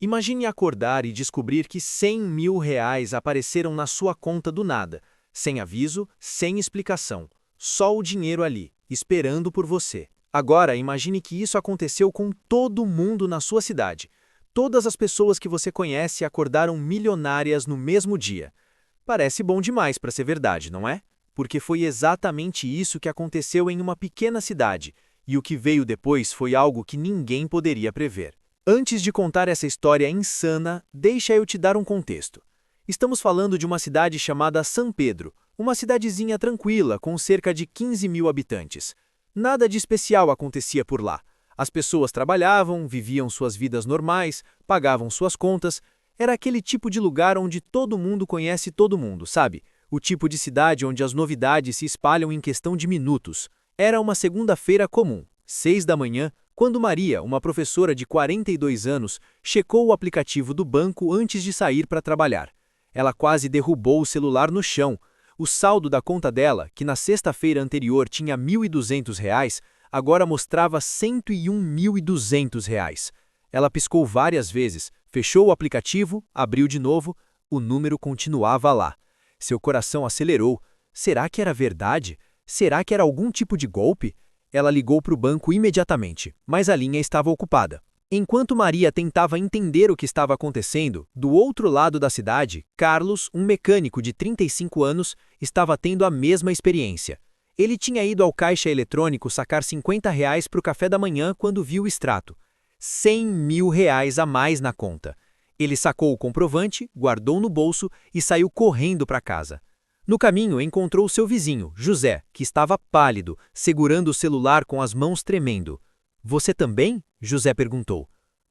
Imagine acordar e descobrir que R$ 100.000 apareceram na sua conta do nada, sem aviso, sem explicação. Só o dinheiro ali, esperando por você. Agora, imagine que isso aconteceu com todo mundo na sua cidade. Todas as pessoas que você conhece acordaram milionárias no mesmo dia. Parece bom demais para ser verdade, não é? Porque foi exatamente isso que aconteceu em uma pequena cidade, e o que veio depois foi algo que ninguém poderia prever. Antes de contar essa história insana, deixa eu te dar um contexto. Estamos falando de uma cidade chamada São Pedro, uma cidadezinha tranquila com cerca de 15 mil habitantes. Nada de especial acontecia por lá. As pessoas trabalhavam, viviam suas vidas normais, pagavam suas contas. Era aquele tipo de lugar onde todo mundo conhece todo mundo, sabe? O tipo de cidade onde as novidades se espalham em questão de minutos. Era uma segunda-feira comum, 6 da manhã, quando Maria, uma professora de 42 anos, checou o aplicativo do banco antes de sair para trabalhar. Ela quase derrubou o celular no chão. O saldo da conta dela, que na sexta-feira anterior tinha R$ 1.200, agora mostrava R$ 101.200. Ela piscou várias vezes, fechou o aplicativo, abriu de novo, o número continuava lá. Seu coração acelerou. Será que era verdade? Será que era algum tipo de golpe? Ela ligou para o banco imediatamente, mas a linha estava ocupada. Enquanto Maria tentava entender o que estava acontecendo, do outro lado da cidade, Carlos, um mecânico de 35 anos, estava tendo a mesma experiência. Ele tinha ido ao caixa eletrônico sacar R$ 50 para o café da manhã quando viu o extrato. R$ 100.000 a mais na conta. Ele sacou o comprovante, guardou no bolso e saiu correndo para casa. No caminho, encontrou seu vizinho, José, que estava pálido, segurando o celular com as mãos tremendo. Você também? José perguntou.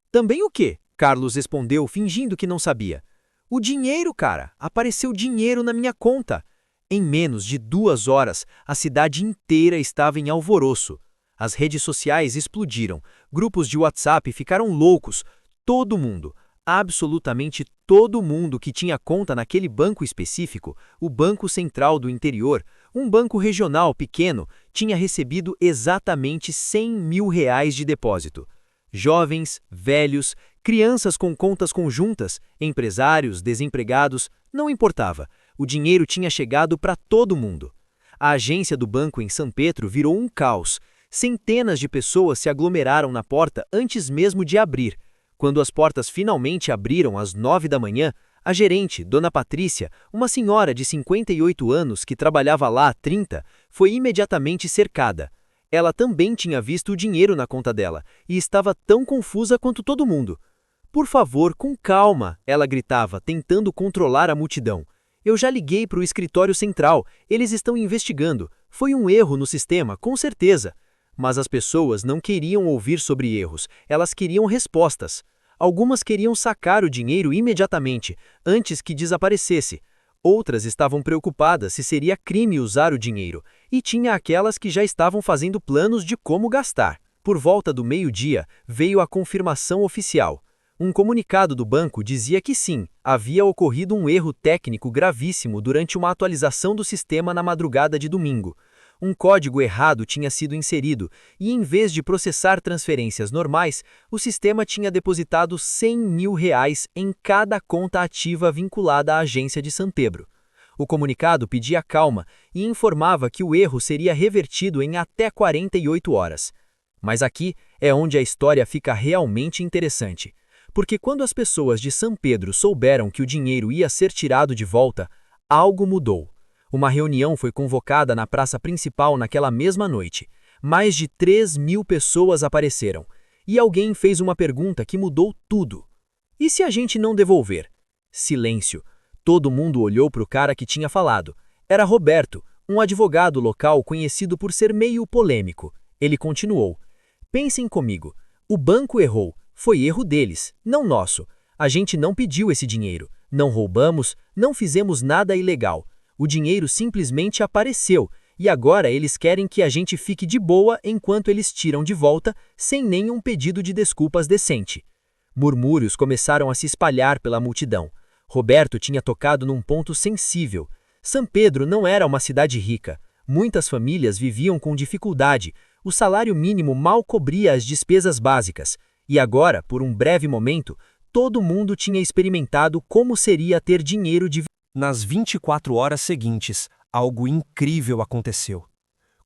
Também o quê? Carlos respondeu, fingindo que não sabia. O dinheiro, cara! Apareceu dinheiro na minha conta! Em menos de 2 horas, a cidade inteira estava em alvoroço. As redes sociais explodiram, grupos de WhatsApp ficaram loucos. Todo mundo, absolutamente todo mundo que tinha conta naquele banco específico, o Banco Central do Interior, um banco regional pequeno, tinha recebido exatamente R$ 100.000 de depósito. Jovens, velhos, crianças com contas conjuntas, empresários, desempregados, não importava. O dinheiro tinha chegado para todo mundo. A agência do banco em São Pedro virou um caos. Centenas de pessoas se aglomeraram na porta antes mesmo de abrir. Quando as portas finalmente abriram às 9 da manhã, a gerente, Dona Patrícia, uma senhora de 58 anos que trabalhava lá há 30, foi imediatamente cercada. Ela também tinha visto o dinheiro na conta dela e estava tão confusa quanto todo mundo. Por favor, com calma, ela gritava, tentando controlar a multidão. Eu já liguei para o escritório central, eles estão investigando. Foi um erro no sistema, com certeza. Mas as pessoas não queriam ouvir sobre erros, elas queriam respostas. Algumas queriam sacar o dinheiro imediatamente, antes que desaparecesse. Outras estavam preocupadas se seria crime usar o dinheiro, e tinha aquelas que já estavam fazendo planos de como gastar. Por volta do meio-dia, veio a confirmação oficial. Um comunicado do banco dizia que sim, havia ocorrido um erro técnico gravíssimo durante uma atualização do sistema na madrugada de domingo. Um código errado tinha sido inserido e, em vez de processar transferências normais, o sistema tinha depositado R$ 100.000 em cada conta ativa vinculada à agência de São Pedro. O comunicado pedia calma e informava que o erro seria revertido em até 48 horas. Mas aqui é onde a história fica realmente interessante, porque quando as pessoas de São Pedro souberam que o dinheiro ia ser tirado de volta, algo mudou. Uma reunião foi convocada na praça principal naquela mesma noite. Mais de 3.000 pessoas apareceram. E alguém fez uma pergunta que mudou tudo. E se a gente não devolver? Silêncio. Todo mundo olhou para o cara que tinha falado. Era Roberto, um advogado local conhecido por ser meio polêmico. Ele continuou. Pensem comigo. O banco errou. Foi erro deles, não nosso. A gente não pediu esse dinheiro. Não roubamos, não fizemos nada ilegal. O dinheiro simplesmente apareceu, e agora eles querem que a gente fique de boa enquanto eles tiram de volta, sem nenhum pedido de desculpas decente. Murmúrios começaram a se espalhar pela multidão. Roberto tinha tocado num ponto sensível. São Pedro não era uma cidade rica. Muitas famílias viviam com dificuldade. O salário mínimo mal cobria as despesas básicas. E agora, por um breve momento, todo mundo tinha experimentado como seria ter dinheiro de... Nas 24 horas seguintes, algo incrível aconteceu.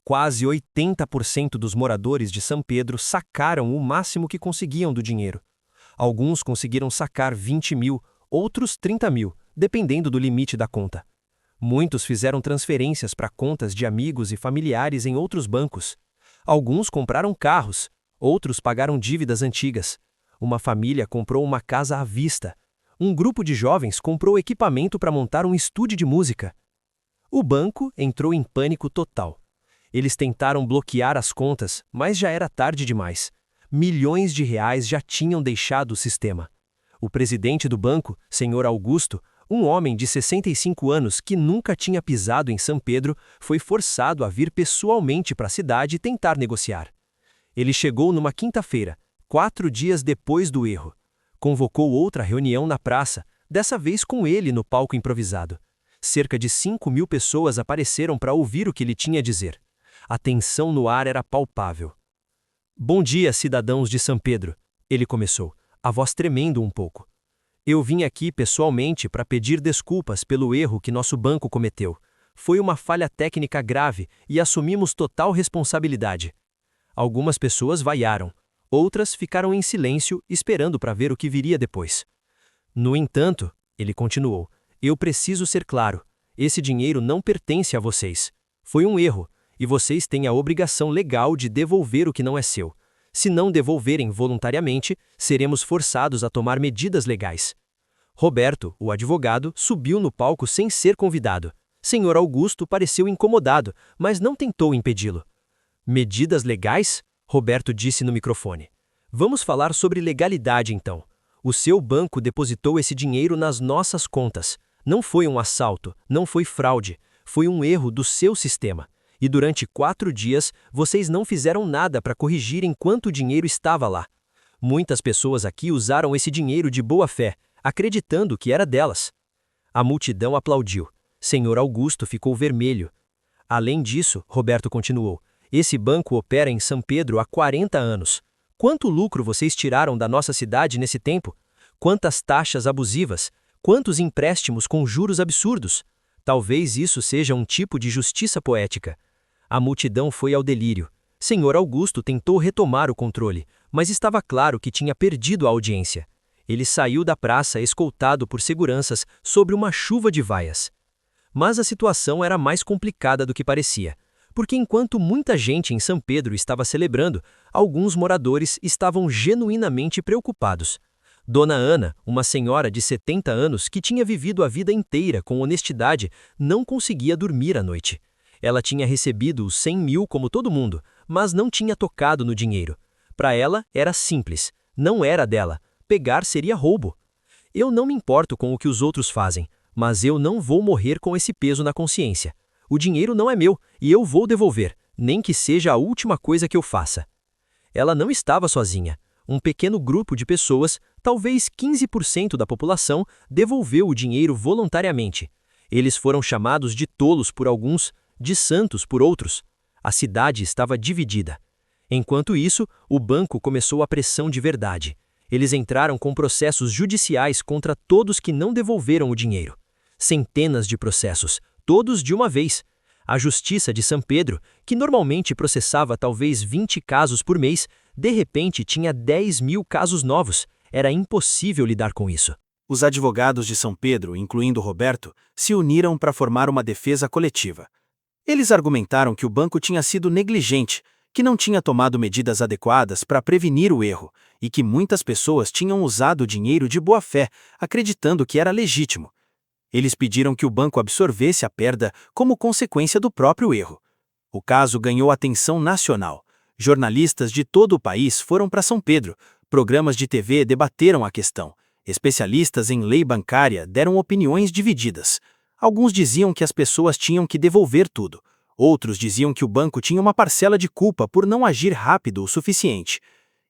Quase 80% dos moradores de São Pedro sacaram o máximo que conseguiam do dinheiro. Alguns conseguiram sacar 20 mil, outros 30 mil, dependendo do limite da conta. Muitos fizeram transferências para contas de amigos e familiares em outros bancos. Alguns compraram carros, outros pagaram dívidas antigas. Uma família comprou uma casa à vista. Um grupo de jovens comprou equipamento para montar um estúdio de música. O banco entrou em pânico total. Eles tentaram bloquear as contas, mas já era tarde demais. Milhões de reais já tinham deixado o sistema. O presidente do banco, Sr. Augusto, um homem de 65 anos que nunca tinha pisado em São Pedro, foi forçado a vir pessoalmente para a cidade e tentar negociar. Ele chegou numa quinta-feira, 4 dias depois do erro. Convocou outra reunião na praça, dessa vez com ele no palco improvisado. Cerca de 5 mil pessoas apareceram para ouvir o que ele tinha a dizer. A tensão no ar era palpável. "Bom dia, cidadãos de São Pedro", ele começou, a voz tremendo um pouco. "Eu vim aqui pessoalmente para pedir desculpas pelo erro que nosso banco cometeu. Foi uma falha técnica grave e assumimos total responsabilidade." Algumas pessoas vaiaram, outras ficaram em silêncio esperando para ver o que viria depois. "No entanto", ele continuou, "eu preciso ser claro, esse dinheiro não pertence a vocês. Foi um erro, e vocês têm a obrigação legal de devolver o que não é seu. Se não devolverem voluntariamente, seremos forçados a tomar medidas legais." Roberto, o advogado, subiu no palco sem ser convidado. Sr. Augusto pareceu incomodado, mas não tentou impedi-lo. "Medidas legais?", Roberto disse no microfone. "Vamos falar sobre legalidade então. O seu banco depositou esse dinheiro nas nossas contas. Não foi um assalto, não foi fraude, foi um erro do seu sistema. E durante 4 dias, vocês não fizeram nada para corrigir enquanto o dinheiro estava lá. Muitas pessoas aqui usaram esse dinheiro de boa fé, acreditando que era delas." A multidão aplaudiu. Sr. Augusto ficou vermelho. "Além disso", Roberto continuou, "esse banco opera em São Pedro há 40 anos. Quanto lucro vocês tiraram da nossa cidade nesse tempo? Quantas taxas abusivas? Quantos empréstimos com juros absurdos? Talvez isso seja um tipo de justiça poética." A multidão foi ao delírio. Sr. Augusto tentou retomar o controle, mas estava claro que tinha perdido a audiência. Ele saiu da praça escoltado por seguranças sobre uma chuva de vaias. Mas a situação era mais complicada do que parecia, porque enquanto muita gente em São Pedro estava celebrando, alguns moradores estavam genuinamente preocupados. Dona Ana, uma senhora de 70 anos que tinha vivido a vida inteira com honestidade, não conseguia dormir à noite. Ela tinha recebido os 100 mil como todo mundo, mas não tinha tocado no dinheiro. Para ela, era simples. Não era dela. Pegar seria roubo. "Eu não me importo com o que os outros fazem, mas eu não vou morrer com esse peso na consciência. O dinheiro não é meu e eu vou devolver, nem que seja a última coisa que eu faça." Ela não estava sozinha. Um pequeno grupo de pessoas, talvez 15% da população, devolveu o dinheiro voluntariamente. Eles foram chamados de tolos por alguns, de santos por outros. A cidade estava dividida. Enquanto isso, o banco começou a pressão de verdade. Eles entraram com processos judiciais contra todos que não devolveram o dinheiro. Centenas de processos, todos de uma vez. A Justiça de São Pedro, que normalmente processava talvez 20 casos por mês, de repente tinha 10 mil casos novos. Era impossível lidar com isso. Os advogados de São Pedro, incluindo Roberto, se uniram para formar uma defesa coletiva. Eles argumentaram que o banco tinha sido negligente, que não tinha tomado medidas adequadas para prevenir o erro e que muitas pessoas tinham usado o dinheiro de boa fé, acreditando que era legítimo. Eles pediram que o banco absorvesse a perda como consequência do próprio erro. O caso ganhou atenção nacional. Jornalistas de todo o país foram para São Pedro, programas de TV debateram a questão. Especialistas em lei bancária deram opiniões divididas. Alguns diziam que as pessoas tinham que devolver tudo. Outros diziam que o banco tinha uma parcela de culpa por não agir rápido o suficiente.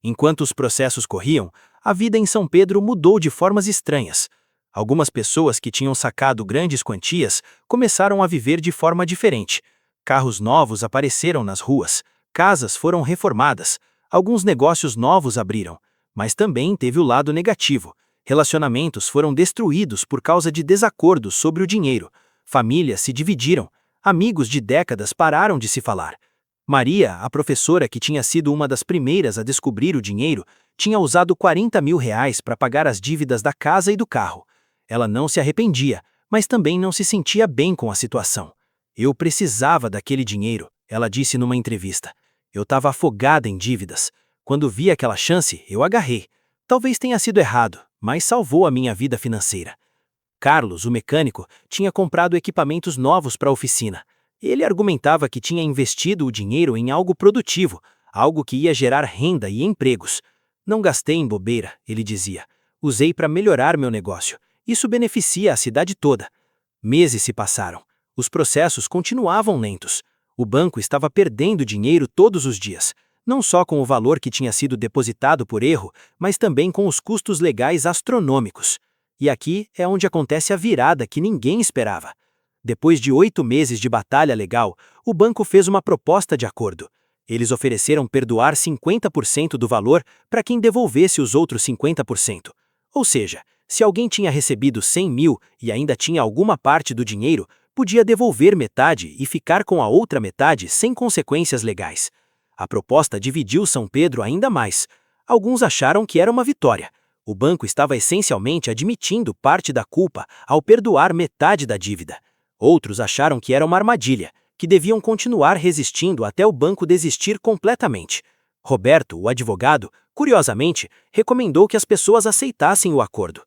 Enquanto os processos corriam, a vida em São Pedro mudou de formas estranhas. Algumas pessoas que tinham sacado grandes quantias começaram a viver de forma diferente. Carros novos apareceram nas ruas, casas foram reformadas, alguns negócios novos abriram. Mas também teve o lado negativo. Relacionamentos foram destruídos por causa de desacordos sobre o dinheiro. Famílias se dividiram. Amigos de décadas pararam de se falar. Maria, a professora que tinha sido uma das primeiras a descobrir o dinheiro, tinha usado R$ 40.000 para pagar as dívidas da casa e do carro. Ela não se arrependia, mas também não se sentia bem com a situação. Eu precisava daquele dinheiro, ela disse numa entrevista. Eu estava afogada em dívidas. Quando vi aquela chance, eu agarrei. Talvez tenha sido errado, mas salvou a minha vida financeira. Carlos, o mecânico, tinha comprado equipamentos novos para a oficina. Ele argumentava que tinha investido o dinheiro em algo produtivo, algo que ia gerar renda e empregos. Não gastei em bobeira, ele dizia. Usei para melhorar meu negócio. Isso beneficia a cidade toda. Meses se passaram. Os processos continuavam lentos. O banco estava perdendo dinheiro todos os dias, não só com o valor que tinha sido depositado por erro, mas também com os custos legais astronômicos. E aqui é onde acontece a virada que ninguém esperava. Depois de 8 meses de batalha legal, o banco fez uma proposta de acordo. Eles ofereceram perdoar 50% do valor para quem devolvesse os outros 50%. Ou seja, se alguém tinha recebido 100 mil e ainda tinha alguma parte do dinheiro, podia devolver metade e ficar com a outra metade sem consequências legais. A proposta dividiu São Pedro ainda mais. Alguns acharam que era uma vitória. O banco estava essencialmente admitindo parte da culpa ao perdoar metade da dívida. Outros acharam que era uma armadilha, que deviam continuar resistindo até o banco desistir completamente. Roberto, o advogado, curiosamente, recomendou que as pessoas aceitassem o acordo.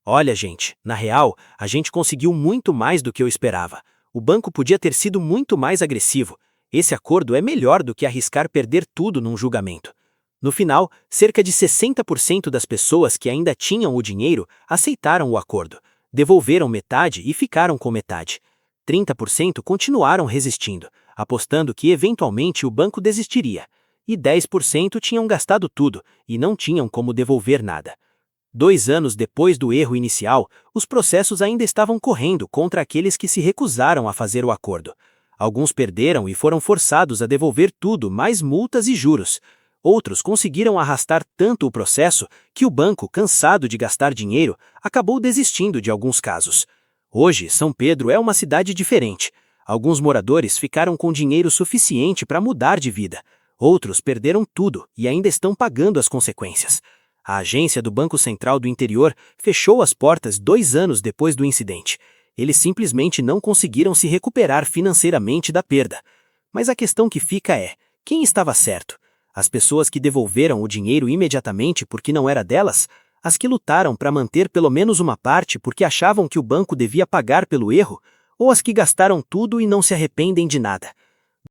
Olha, gente, na real, a gente conseguiu muito mais do que eu esperava. O banco podia ter sido muito mais agressivo. Esse acordo é melhor do que arriscar perder tudo num julgamento. No final, cerca de 60% das pessoas que ainda tinham o dinheiro aceitaram o acordo, devolveram metade e ficaram com metade. 30% continuaram resistindo, apostando que eventualmente o banco desistiria. E 10% tinham gastado tudo e não tinham como devolver nada. 2 anos depois do erro inicial, os processos ainda estavam correndo contra aqueles que se recusaram a fazer o acordo. Alguns perderam e foram forçados a devolver tudo, mais multas e juros. Outros conseguiram arrastar tanto o processo que o banco, cansado de gastar dinheiro, acabou desistindo de alguns casos. Hoje, São Pedro é uma cidade diferente. Alguns moradores ficaram com dinheiro suficiente para mudar de vida. Outros perderam tudo e ainda estão pagando as consequências. A agência do Banco Central do Interior fechou as portas 2 anos depois do incidente. Eles simplesmente não conseguiram se recuperar financeiramente da perda. Mas a questão que fica é, quem estava certo? As pessoas que devolveram o dinheiro imediatamente porque não era delas? As que lutaram para manter pelo menos uma parte porque achavam que o banco devia pagar pelo erro? Ou as que gastaram tudo e não se arrependem de nada?